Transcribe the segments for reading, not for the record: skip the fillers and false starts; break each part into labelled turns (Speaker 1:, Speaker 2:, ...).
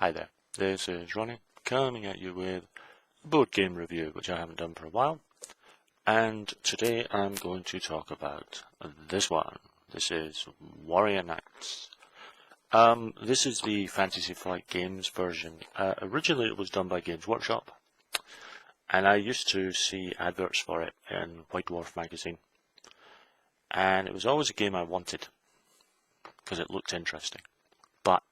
Speaker 1: Hi there, this is Ronnie coming at you with a board game review which I haven't done for a while, and today I'm going to talk about this one. This is Warrior Knights. This is the Fantasy Flight Games version. Originally it was done by Games Workshop, and I used to see adverts for it in White Dwarf magazine, and it was always a game I wanted because it looked interesting, but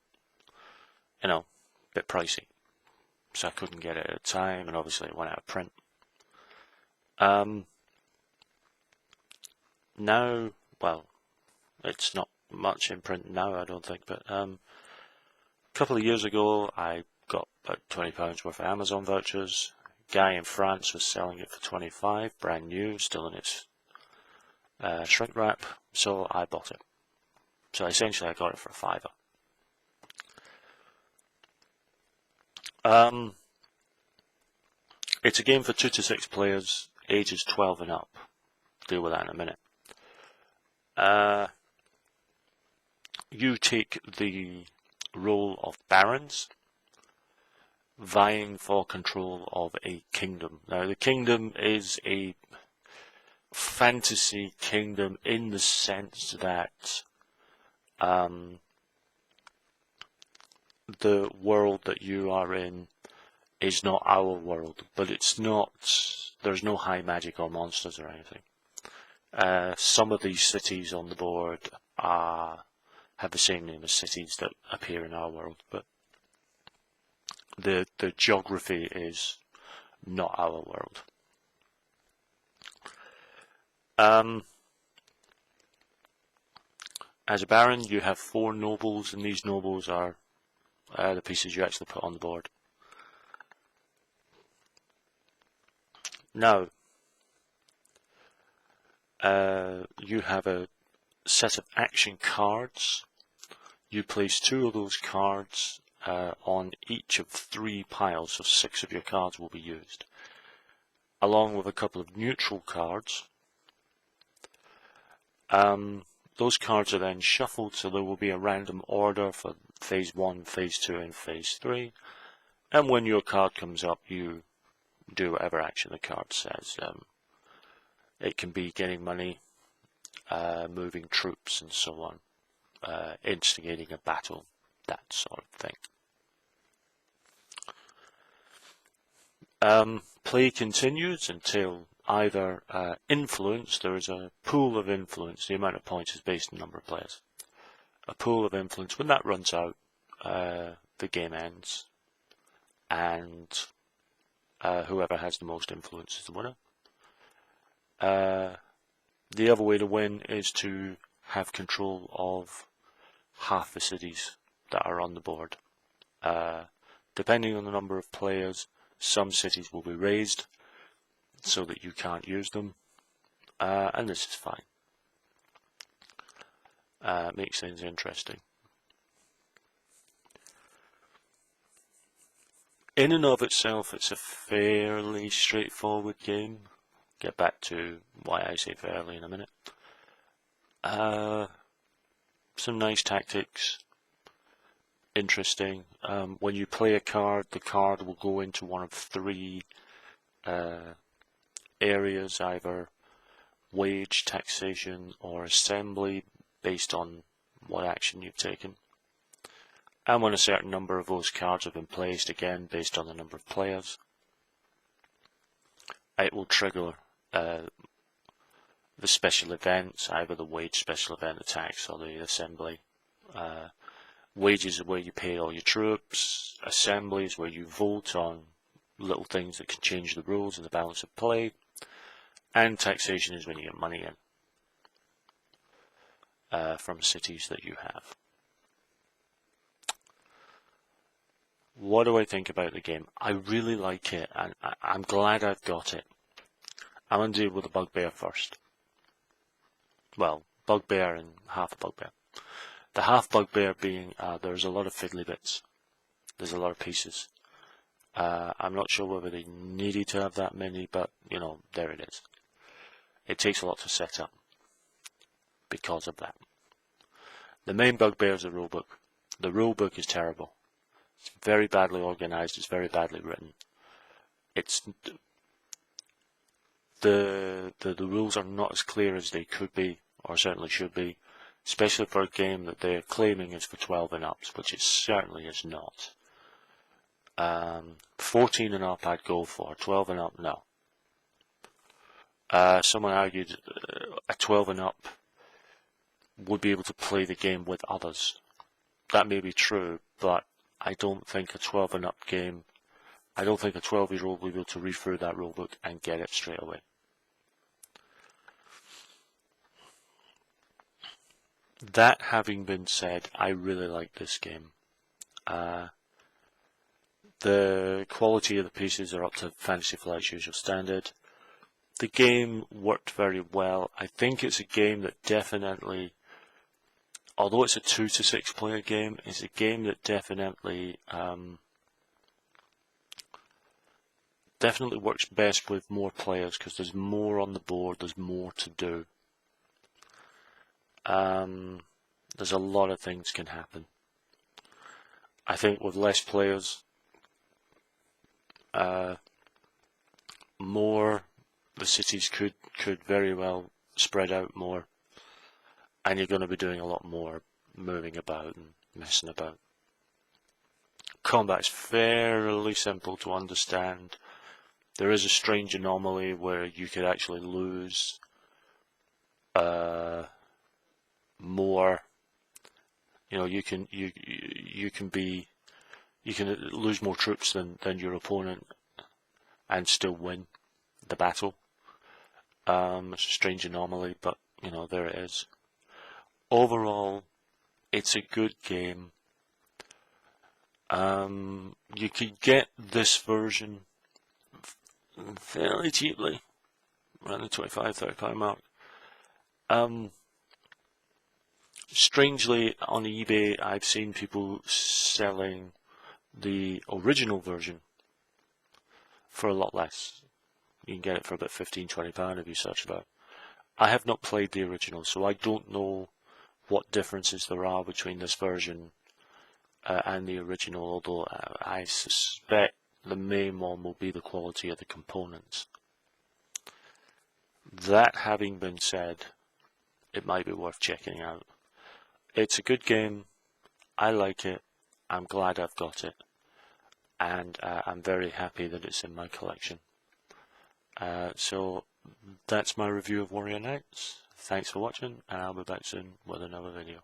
Speaker 1: you know, a bit pricey, so I couldn't get it at the time, and obviously it went out of print. Now, well, it's not much in print now, I don't think, but a couple of years ago I got about £20 worth of Amazon vouchers. A guy in France was selling it for 25, brand new, still in its shrink wrap, so I bought it. So essentially I got it for a £5. It's a game for 2 to 6 players, ages 12 and up. Deal with that in a minute. You take the role of barons, vying for control of a kingdom. Now, the kingdom is a fantasy kingdom in the sense that the world that you are in is not our world, but it's not, there's no high magic or monsters or anything. Some of these cities on the board have the same name as cities that appear in our world, but the geography is not our world. As a baron, you have 4 nobles, and these nobles are the pieces you actually put on the board. Now, you have a set of action cards. You place 2 of those cards on each of 3 piles, so 6 of your cards will be used, along with a couple of neutral cards. Those cards are then shuffled, so there will be a random order for phase 1, phase 2 and phase 3, and when your card comes up you do whatever action the card says. It can be getting money, moving troops and so on, instigating a battle, that sort of thing. Play continues until either influence, there is a pool of influence, the amount of points is based on the number of players. A pool of influence, when that runs out, the game ends, and whoever has the most influence is the winner. The other way to win is to have control of half the cities that are on the board. Depending on the number of players, some cities will be raised so that you can't use them, and this is fine. Makes things interesting. In and of itself, it's a fairly straightforward game. Get back to why I say fairly in a minute. Some nice tactics. Interesting. When you play a card, the card will go into one of 3 areas, either wage, taxation, or assembly, based on what action you've taken. And when a certain number of those cards have been placed, again based on the number of players, it will trigger the special events, either the wage special event attacks or the assembly. Wages are where you pay all your troops, assembly is where you vote on little things that can change the rules and the balance of play, and taxation is when you get money in from cities that you have. What do I think about the game? I really like it, and I'm glad I've got it. I'm going to deal with the bugbear first. Well, bugbear and half a bugbear. The half bugbear being there's a lot of fiddly bits. There's a lot of pieces. I'm not sure whether they needed to have that many, but you know, there it is. It takes a lot to set up because of that. The main bugbear is the rulebook. The rulebook is terrible. It's very badly organized. It's very badly written. It's the rules are not as clear as they could be, or certainly should be, especially for a game that they're claiming is for 12 and ups, which it certainly is not. 14 and up I'd go for. 12 and up, no. Someone argued a 12 and up would be able to play the game with others. That may be true, but I don't think a 12 and up game, I don't think a 12-year-old will be able to read through that rulebook and get it straight away. That having been said, I really like this game. The quality of the pieces are up to Fantasy Flight's usual standard. The game worked very well. I think it's a game that definitely, although it's a 2 to 6 player game, it's a game that definitely works best with more players because there's more on the board, there's more to do. There's a lot of things can happen. I think with less players, the cities could very well spread out more, and you're going to be doing a lot more moving about and messing about. Combat's fairly simple to understand. There is a strange anomaly where you could actually lose more. You know, you can lose more troops than your opponent and still win the battle. It's a strange anomaly, but you know, there it is. Overall, it's a good game. You could get this version fairly cheaply, around the £25–30 mark. Strangely, on eBay, I've seen people selling the original version for a lot less. You can get it for about £15–20 if you search about it. I have not played the original, so I don't know what differences there are between this version and the original, although I suspect the main one will be the quality of the components. That having been said, it might be worth checking out. It's a good game. I like it. I'm glad I've got it. And I'm very happy that it's in my collection. So that's my review of Warrior Knights. Thanks for watching, and I'll be back soon with another video.